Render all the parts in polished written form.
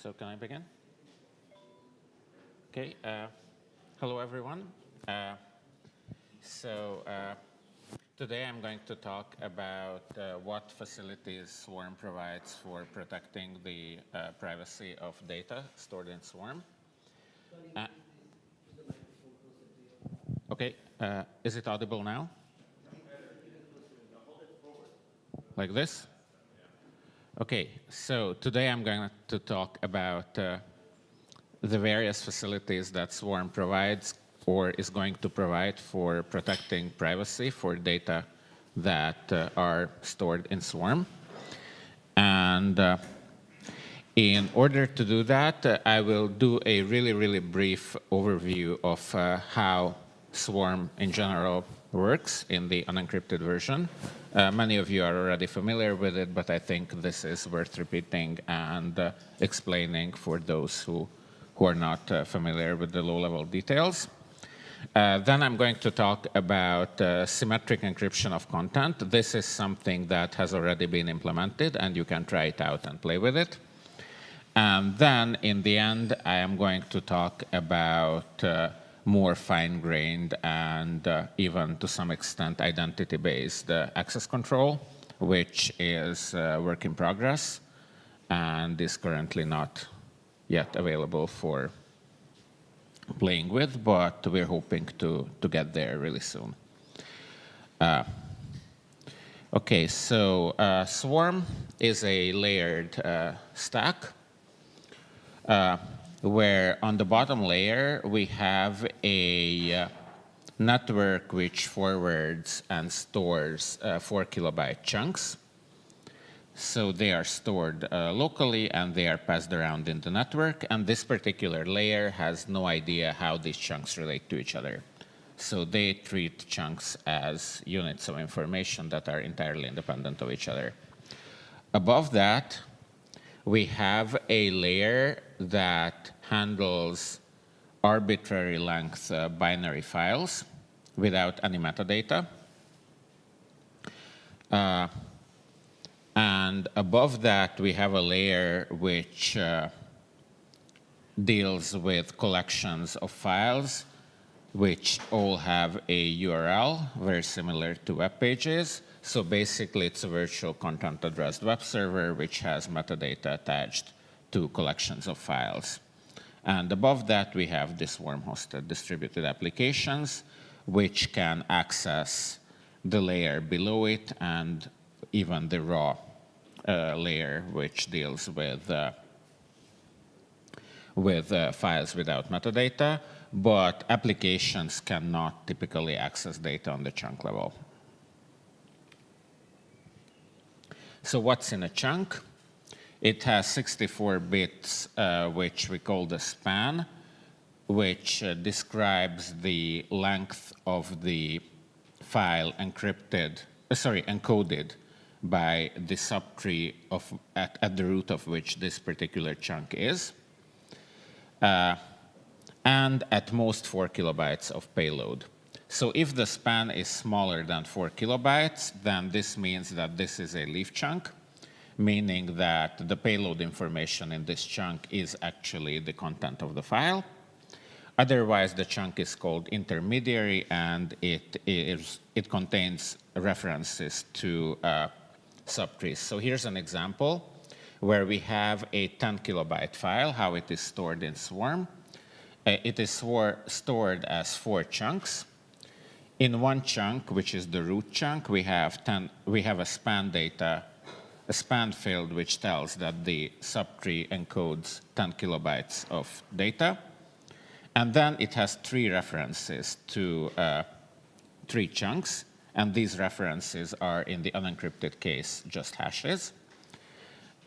So can I begin? Okay. Hello, everyone. Today I'm going to talk about what facilities Swarm provides for protecting the privacy of data stored in Swarm. Okay. Is it audible now? Like this? Okay, so today I'm going to talk about the various facilities that Swarm provides or is going to provide for protecting privacy for data that are stored in Swarm. And in order to do that, I will do a really brief overview of how Swarm in general works in the unencrypted version. Many of you are already familiar with it, but I think this is worth repeating and explaining for those who are not familiar with the low-level details. Then I'm going to talk about symmetric encryption of content. This is something that has already been implemented, and you can try it out and play with it. And then, in the end, I am going to talk about more fine-grained and even, to some extent, identity-based access control, which is work in progress and is currently not yet available for playing with, but we're hoping to get there really soon. Okay, so Swarm is a layered stack where on the bottom layer we have a network which forwards and stores 4 kilobyte chunks. So they are stored locally and they are passed around in the network, and this particular layer has no idea how these chunks relate to each other. So they treat chunks as units of information that are entirely independent of each other. Above that, we have a layer that handles arbitrary length binary files without any metadata. And above that, we have a layer which deals with collections of files which all have a URL, very similar to web pages. So basically, it's a virtual content-addressed web server which has metadata attached to collections of files. And above that, we have the Swarm-hosted distributed applications, which can access the layer below it and even the raw layer, which deals with files without metadata, but applications cannot typically access data on the chunk level. So what's in a chunk? It has 64 bits, which we call the span, which describes the length of the file encoded by the subtree at the root of which this particular chunk is, and at most 4 kilobytes of payload. So if the span is smaller than 4 kilobytes, then this means that this is a leaf chunk, meaning that the payload information in this chunk is actually the content of the file. Otherwise, the chunk is called intermediary, and it contains references to subtrees. So here's an example where we have a 10 kilobyte file, how it is stored in Swarm. It is stored as 4 chunks. In one chunk, which is the root chunk, we have a span field which tells that the subtree encodes 10 kilobytes of data. And then it has 3 references to 3 chunks. And these references are, in the unencrypted case, just hashes.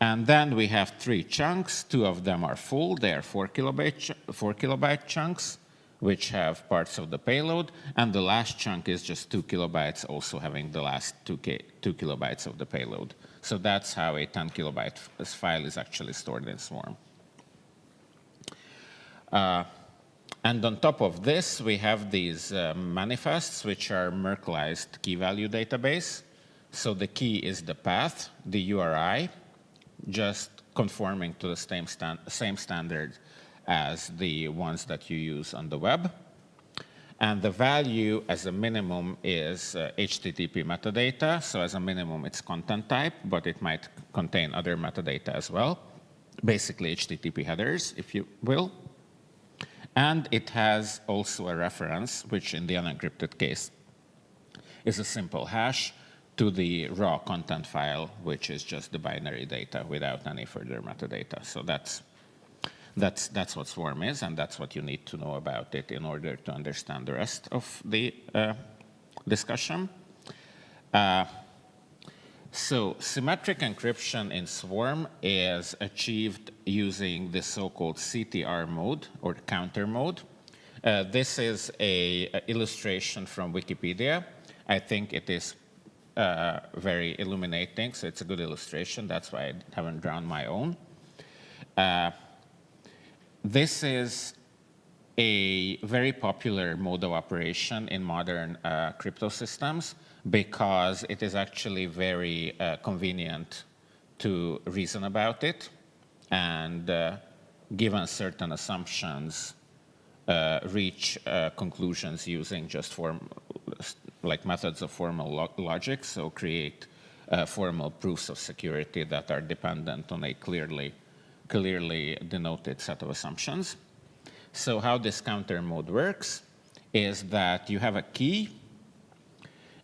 And then we have 3 chunks. 2 of them are full. They are 4 kilobyte chunks, which have parts of the payload. And the last chunk is just 2 kilobytes, also having the last 2 kilobytes of the payload. So that's how a 10 kilobyte file is actually stored in Swarm. And on top of this, we have these manifests, which are Merkleized key-value database. So the key is the path, the URI, just conforming to the same standard as the ones that you use on the web. And the value as a minimum is HTTP metadata. So as a minimum, it's content type, but it might contain other metadata as well, basically HTTP headers, if you will. And it has also a reference, which in the unencrypted case is a simple hash to the raw content file, which is just the binary data without any further metadata. So that's what Swarm is, and that's what you need to know about it in order to understand the rest of the discussion. So symmetric encryption in Swarm is achieved using the so-called CTR mode or counter mode. This is an illustration from Wikipedia. I think it is very illuminating, so it's a good illustration. That's why I haven't drawn my own. This is a very popular mode of operation in modern crypto systems because it is actually very convenient to reason about it and, given certain assumptions, reach conclusions using just methods of formal logic, so create formal proofs of security that are dependent on a clearly denoted set of assumptions. So how this counter mode works is that you have a key,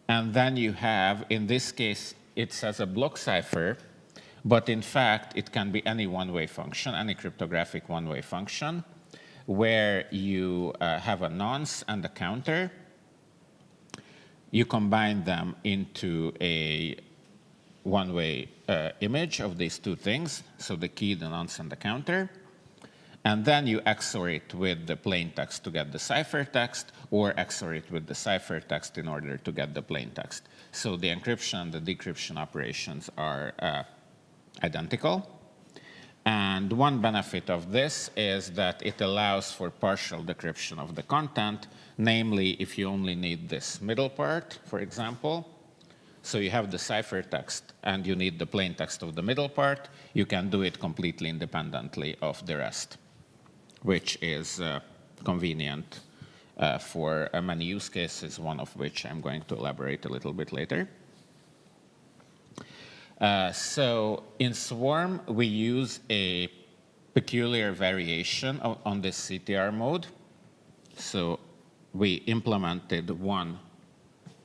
and then you have, in this case, it says a block cipher, but in fact, it can be any one-way function, any cryptographic one-way function, where you have a nonce and a counter. You combine them into a one-way image of these two things, so the key, the nonce, and the counter. And then you XOR it with the plain text to get the ciphertext, or XOR it with the ciphertext in order to get the plain text. So the encryption and the decryption operations are identical. And one benefit of this is that it allows for partial decryption of the content, namely if you only need this middle part, for example. So you have the ciphertext and you need the plain text of the middle part, you can do it completely independently of the rest, which is convenient for many use cases, one of which I'm going to elaborate a little bit later. So in Swarm, we use a peculiar variation on this CTR mode. So we implemented one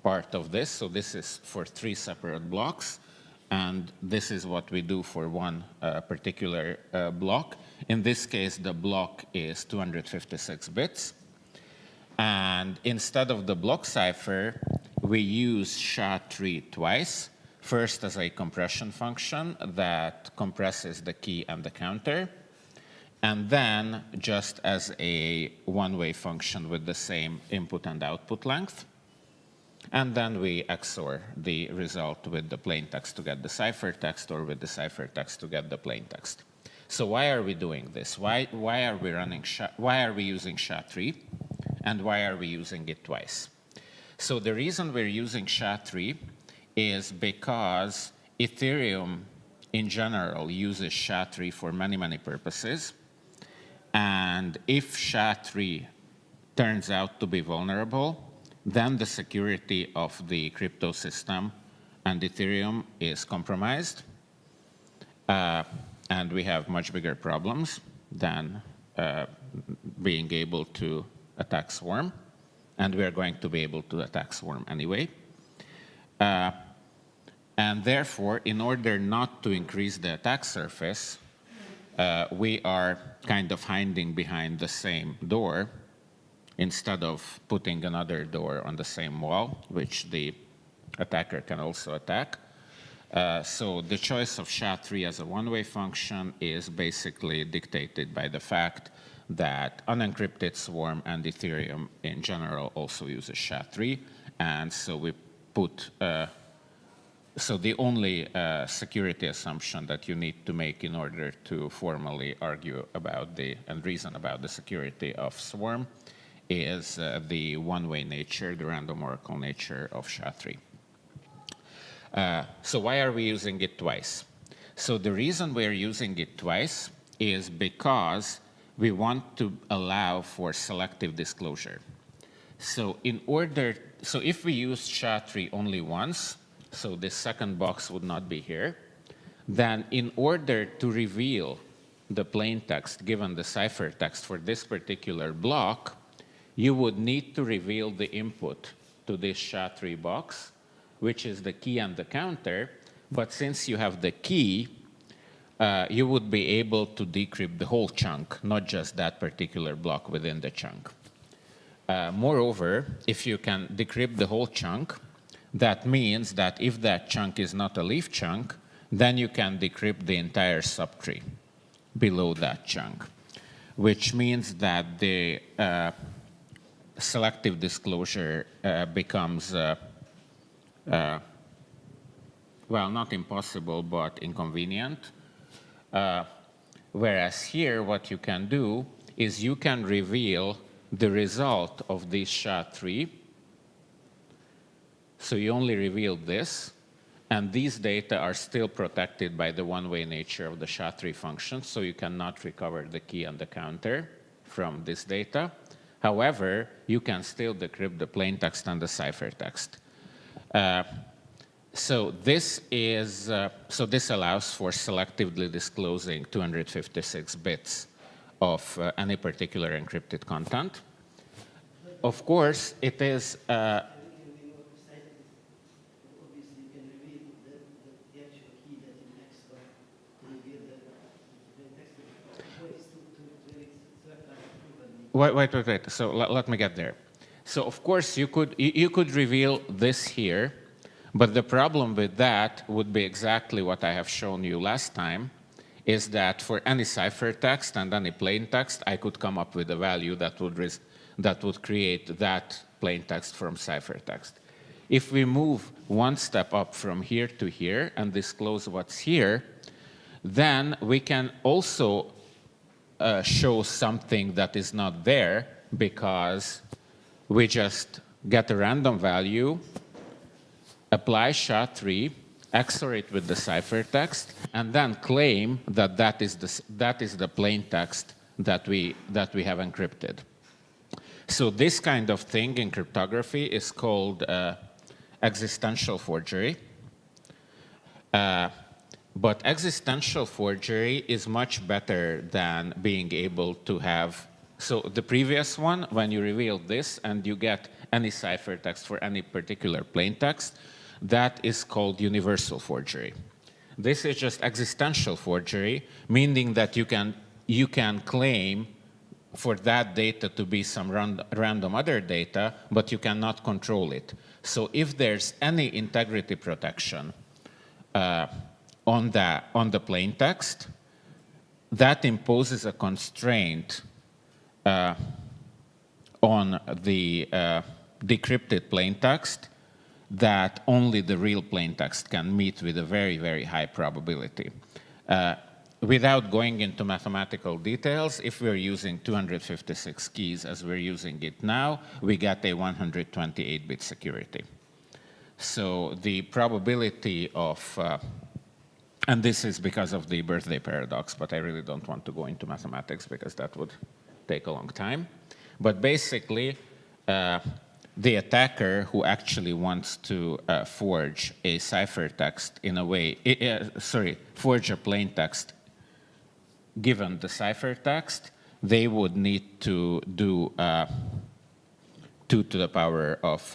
part of this. So this is for 3 separate blocks. And this is what we do for one particular block. In this case, the block is 256 bits. And instead of the block cipher, we use SHA-3 twice. First as a compression function that compresses the key and the counter. And then just as a one-way function with the same input and output length. And then we XOR the result with the plain text to get the ciphertext, or with the ciphertext to get the plain text. So why are we doing this? Why are we using SHA-3, and why are we using it twice? So the reason we're using SHA-3 is because Ethereum in general uses SHA-3 for many, many purposes. And if SHA-3 turns out to be vulnerable, then the security of the crypto system and Ethereum is compromised. And we have much bigger problems than being able to attack Swarm. And we are going to be able to attack Swarm anyway. And therefore, in order not to increase the attack surface, we are kind of hiding behind the same door instead of putting another door on the same wall, which the attacker can also attack. So the choice of SHA-3 as a one-way function is basically dictated by the fact that unencrypted Swarm and Ethereum in general also uses SHA-3. And so we put, so the only security assumption that you need to make in order to formally argue about and reason about the security of Swarm is the one-way nature, the random oracle nature of SHA-3. So why are we using it twice? So the reason we're using it twice is because we want to allow for selective disclosure. So if we use SHA-3 only once, so this second box would not be here, then in order to reveal the plain text given the ciphertext for this particular block, you would need to reveal the input to this SHA-3 box, which is the key and the counter. But since you have the key, you would be able to decrypt the whole chunk, not just that particular block within the chunk. Moreover, if you can decrypt the whole chunk, that means that if that chunk is not a leaf chunk, then you can decrypt the entire subtree below that chunk, which means that the selective disclosure becomes, well, not impossible, but inconvenient. Whereas here, what you can do is you can reveal the result of this SHA-3. So you only reveal this, and these data are still protected by the one-way nature of the SHA-3 function, so you cannot recover the key and the counter from this data. However, you can still decrypt the plain text and the ciphertext. So this allows for selectively disclosing 256 bits of any particular encrypted content. Of course, it is. Wait. So let me get there. So of course you could reveal this here, but the problem with that would be exactly what I have shown you last time, is that for any ciphertext and any plain text, I could come up with a value that would create that plain text from ciphertext. If we move one step up from here to here and disclose what's here, then we can also show something that is not there, because we just get a random value, apply SHA-3, XOR it with the ciphertext, and then claim that that is the plain text that we have encrypted. So this kind of thing in cryptography is called existential forgery. But existential forgery is much better than being able to have. So the previous one, when you reveal this and you get any ciphertext for any particular plain text, that is called universal forgery. This is just existential forgery, meaning that you can claim for that data to be some random other data, but you cannot control it. So if there's any integrity protection on the plain text, that imposes a constraint on the decrypted plain text that only the real plain text can meet with a very, very high probability. Without going into mathematical details, if we're using 256 keys as we're using it now, we get a 128-bit security. So the probability of, and this is because of the birthday paradox, but I really don't want to go into mathematics because that would take a long time. But basically, the attacker who actually wants to forge a ciphertext in a way, forge a plain text given the ciphertext, they would need to do 2 to the power of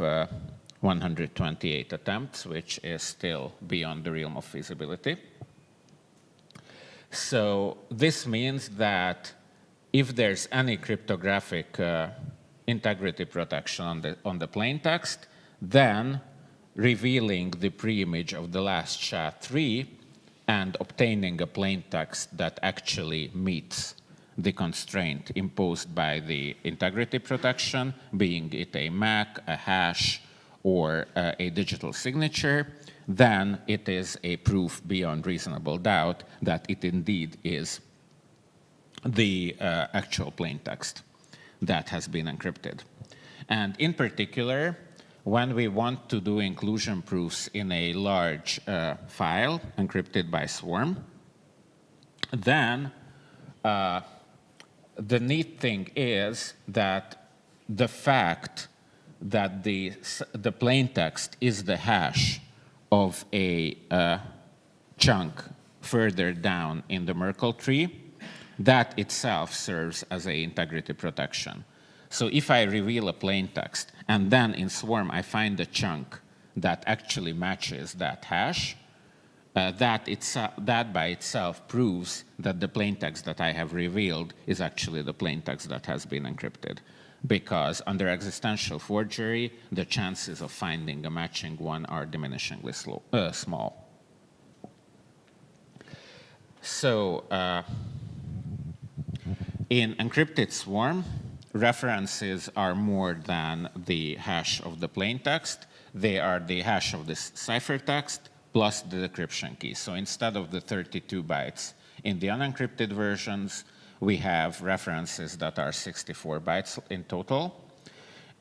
128 attempts, which is still beyond the realm of feasibility. So this means that if there's any cryptographic integrity protection on the plain text, then revealing the pre-image of the last SHA-3 and obtaining a plain text that actually meets the constraint imposed by the integrity protection, being it a MAC, a hash, or a digital signature, then it is a proof beyond reasonable doubt that it indeed is the actual plain text that has been encrypted. And in particular, when we want to do inclusion proofs in a large file encrypted by Swarm, Then the neat thing is that the fact that the plain text is the hash of a chunk further down in the Merkle tree, that itself serves as an integrity protection. So if I reveal a plain text and then in Swarm I find a chunk that actually matches that hash, that by itself proves that the plain text that I have revealed is actually the plain text that has been encrypted. Because under existential forgery, the chances of finding a matching one are diminishingly small. So in encrypted Swarm, references are more than the hash of the plain text. They are the hash of this ciphertext plus the decryption key. So instead of the 32 bytes in the unencrypted versions, we have references that are 64 bytes in total.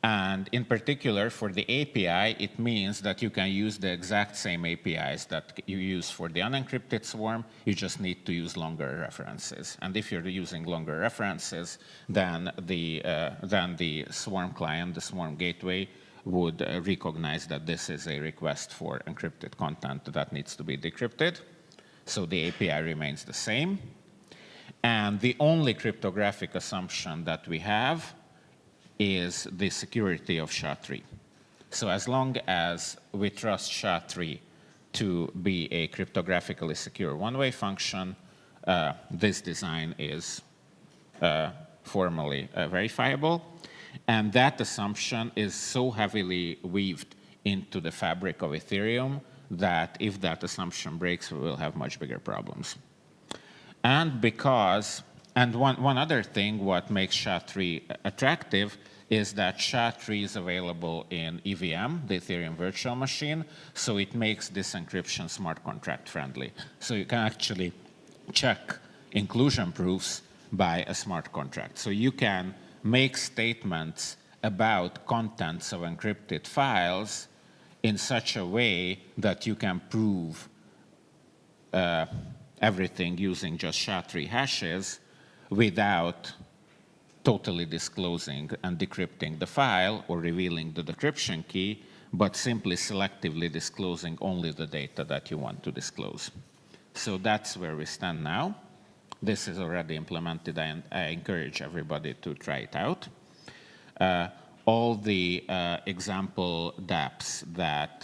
And in particular, for the API, it means that you can use the exact same APIs that you use for the unencrypted Swarm. You just need to use longer references. And if you're using longer references, then the Swarm client, the Swarm gateway, would recognize that this is a request for encrypted content that needs to be decrypted. So the API remains the same. And the only cryptographic assumption that we have is the security of SHA-3. So as long as we trust SHA-3 to be a cryptographically secure one-way function, this design is formally verifiable. And that assumption is so heavily weaved into the fabric of Ethereum that if that assumption breaks, we will have much bigger problems. And one other thing what makes SHA-3 attractive is that SHA-3 is available in EVM, the Ethereum virtual machine, so it makes this encryption smart contract friendly. So you can actually check inclusion proofs by a smart contract. So you can make statements about contents of encrypted files in such a way that you can prove everything using just SHA-3 hashes without totally disclosing and decrypting the file or revealing the decryption key, but simply selectively disclosing only the data that you want to disclose. So that's where we stand now. This is already implemented, and I encourage everybody to try it out. All the example dApps that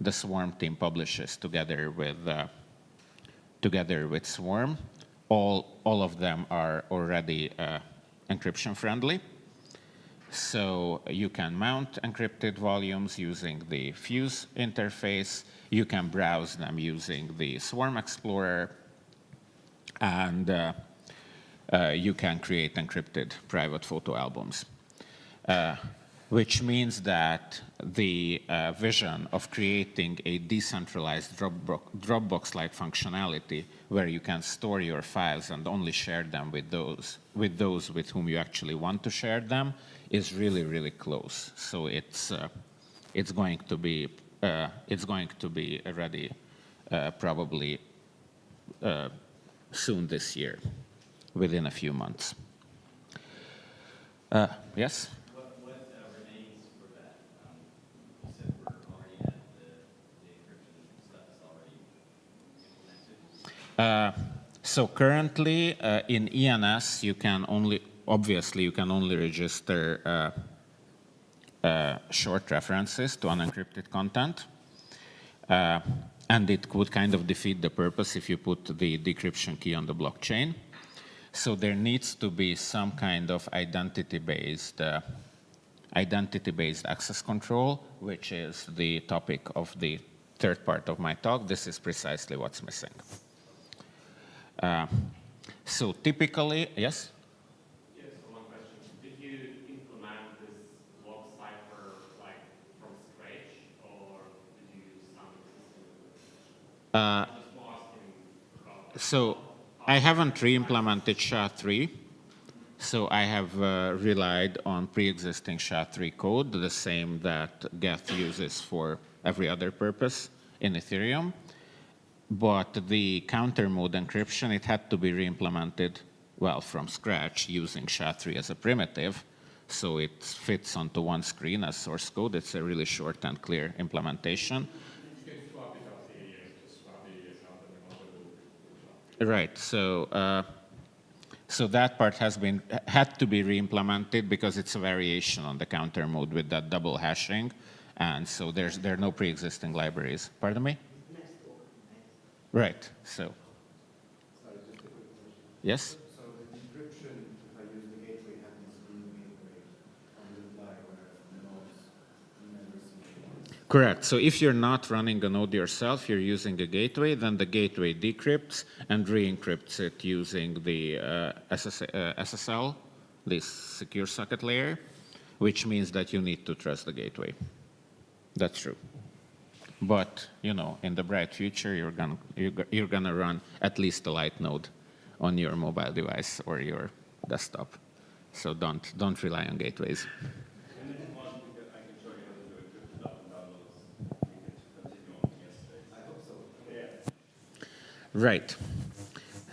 the Swarm team publishes together with Swarm, all of them are already encryption friendly. So you can mount encrypted volumes using the Fuse interface. You can browse them using the Swarm Explorer. And you can create encrypted private photo albums, which means that the vision of creating a decentralized Dropbox-like functionality where you can store your files and only share them with those with whom you actually want to share them is really, really close. So it's going to be ready probably soon this year, within a few months. Yes? What remains for that? You said we're already at the encryption stuff is already implemented. So currently in ENS, you can only register short references to unencrypted content. And it would kind of defeat the purpose if you put the decryption key on the blockchain. So there needs to be some kind of identity-based access control, which is the topic of the third part of my talk. This is precisely what's missing. So typically, yes? Yes, so one question. Did you implement this block cipher like from scratch, or did you use some system? So I haven't re-implemented SHA-3. So I have relied on pre-existing SHA-3 code, the same that Geth uses for every other purpose in Ethereum. But the counter mode encryption, it had to be re-implemented, well, from scratch using SHA-3 as a primitive. So it fits onto one screen as source code. It's a really short and clear implementation. Right. So that part had to be re-implemented because it's a variation on the counter mode with that double hashing, and so there are no pre-existing libraries. Pardon me? Right. So. Sorry, just a quick question. Yes. So the encryption, if I use the gateway, happens through the gateway on the fly, where the nodes never see it. Correct. So if you're not running a node yourself, you're using a gateway, then the gateway decrypts and re-encrypts it using the SSL, this secure socket layer, which means that you need to trust the gateway. That's true. But in the bright future, you're gonna run at least a light node on your mobile device or your desktop. So don't rely on gateways. And if you want, I can show you how to do encrypted up and downloads. We can continue on yesterday. I hope so. Yeah. Right.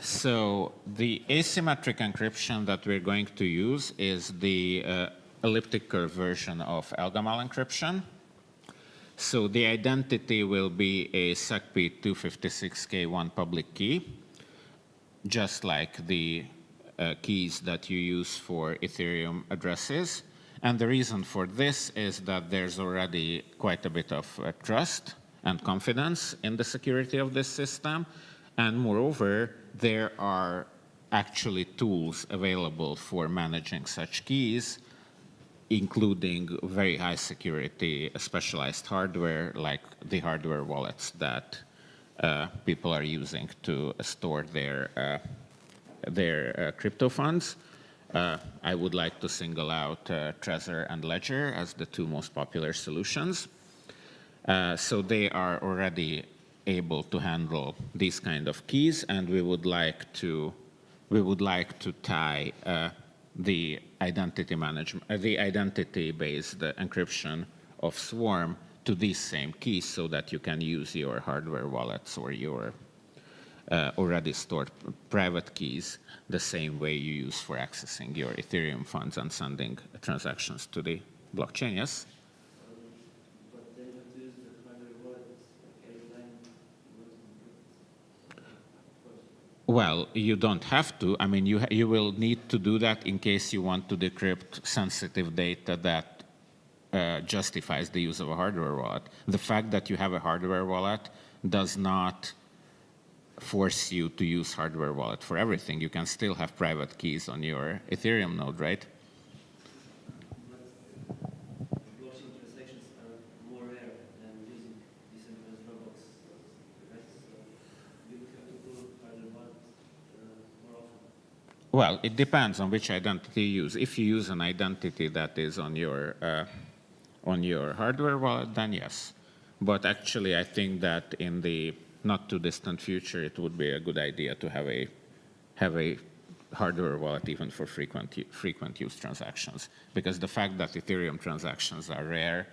So the asymmetric encryption that we're going to use is the elliptic curve version of Elgamal encryption. So the identity will be a SecP 256K1 public key, just like the keys that you use for Ethereum addresses. And the reason for this is that there's already quite a bit of trust and confidence in the security of this system. And moreover, there are actually tools available for managing such keys, including very high security specialized hardware, like the hardware wallets that people are using to store their crypto funds. I would like to single out Trezor and Ledger as the two most popular solutions. So they are already able to handle these kind of keys, and we would like to tie the identity-based encryption of Swarm to these same keys so that you can use your hardware wallets or your already stored private keys the same way you use for accessing your Ethereum funds and sending transactions to the blockchain. Yes? But then you have to use the hardware wallets, like every time Well, you don't have to. I mean, you will need to do that in case you want to decrypt sensitive data that justifies the use of a hardware wallet. The fact that you have a hardware wallet does not force you to use hardware wallet for everything. You can still have private keys on your Ethereum node, right? blockchain transactions are more rare than using decentralized robots. Right? So you would have to pull hardware wallets more often. Well, it depends on which identity you use. If you use an identity that is on your hardware wallet, then yes. But actually, I think that in the not too distant future, it would be a good idea to have a hardware wallet even for frequent use transactions, because the fact that Ethereum transactions are rare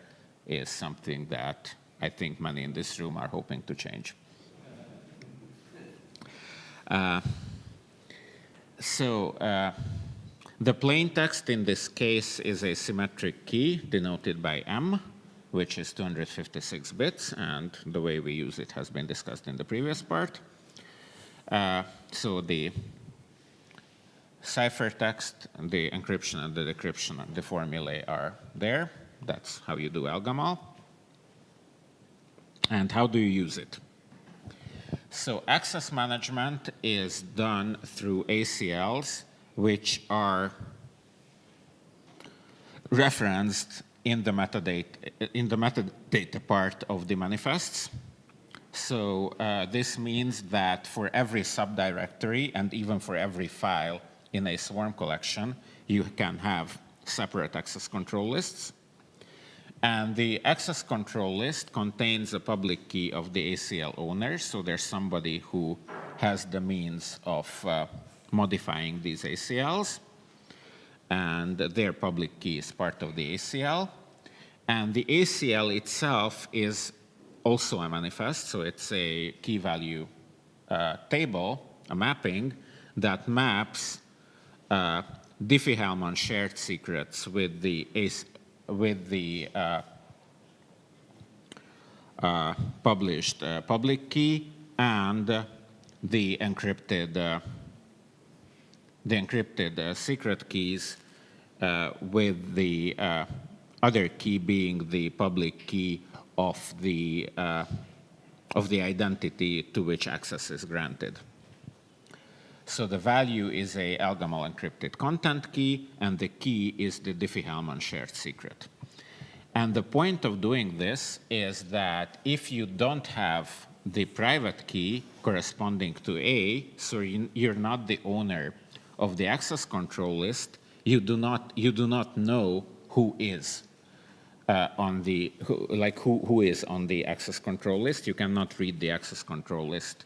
is something that I think many in this room are hoping to change. The plain text in this case is a symmetric key denoted by M, which is 256 bits, and the way we use it has been discussed in the previous part. So the ciphertext, the encryption and the decryption and the formulae are there. That's how you do Elgamal. And how do you use it? So access management is done through ACLs, which are referenced in the metadata part of the manifests. So this means that for every subdirectory and even for every file in a Swarm collection, you can have separate access control lists. And the access control list contains a public key of the ACL owner. So there's somebody who has the means of modifying these ACLs. And their public key is part of the ACL. And the ACL itself is also a manifest, so it's a key value table, a mapping, that maps Diffie-Hellman shared secrets with the published public key and the encrypted secret keys with the other key being the public key of the identity to which access is granted. So the value is a Elgamal encrypted content key, and the key is the Diffie-Hellman shared secret. And the point of doing this is that if you don't have the private key corresponding to A, so you're not the owner of the access control list, you do not know who is who is on the access control list. You cannot read the access control list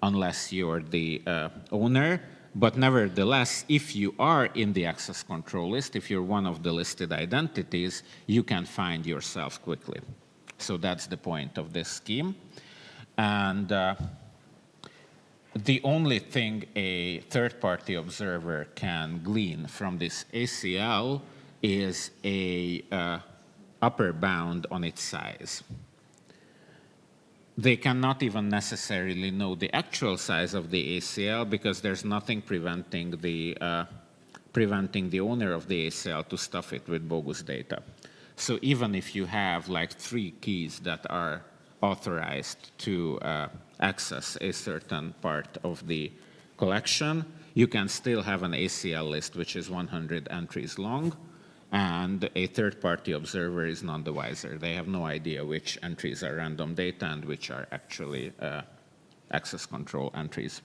unless you're the owner. But nevertheless, if you are in the access control list, if you're one of the listed identities, you can find yourself quickly. So that's the point of this scheme. And the only thing a third-party observer can glean from this ACL is a upper bound on its size. They cannot even necessarily know the actual size of the ACL because there's nothing preventing the owner of the ACL to stuff it with bogus data. So even if you have like 3 keys that are authorized to access a certain part of the collection, you can still have an ACL list which is 100 entries long, and a third-party observer is none the wiser. They have no idea which entries are random data and which are actually access control entries.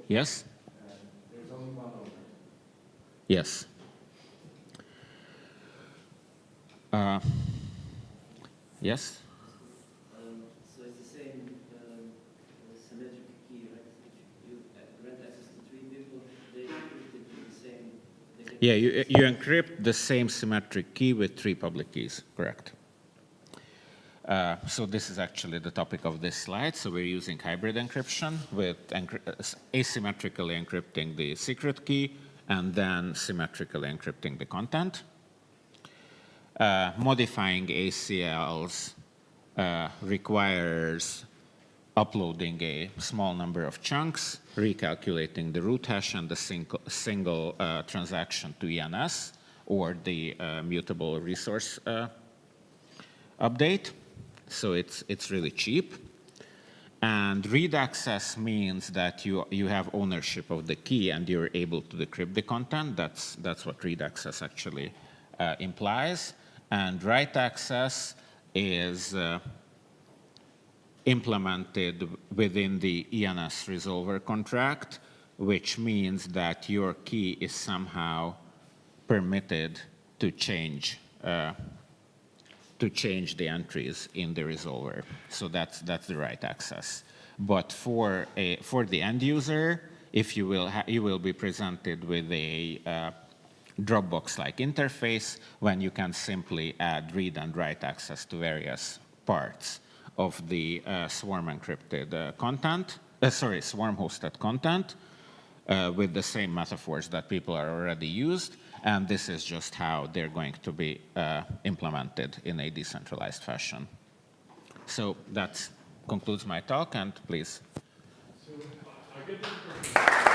Yes? There's only one owner. Yes. Yes? So it's the same symmetric key, right? You grant access to 3 people, they encrypted to the same. Yeah, you encrypt the same symmetric key with 3 public keys, correct. So this is actually the topic of this slide. So we're using hybrid encryption with asymmetrically encrypting the secret key and then symmetrically encrypting the content. Modifying ACLs requires uploading a small number of chunks, recalculating the root hash and the single transaction to ENS, or the mutable resource update. So it's really cheap. And read access means that you have ownership of the key and you're able to decrypt the content. That's what read access actually implies. And write access is implemented within the ENS resolver contract, which means that your key is somehow permitted to change the entries in the resolver. So that's the write access. But for the end user, if you will be presented with a Dropbox-like interface when you can simply add read and write access to various parts of the swarm encrypted content, swarm hosted content with the same metaphors that people are already used. And this is just how they're going to be implemented in a decentralized fashion. So that concludes my talk, and please. So I get the impression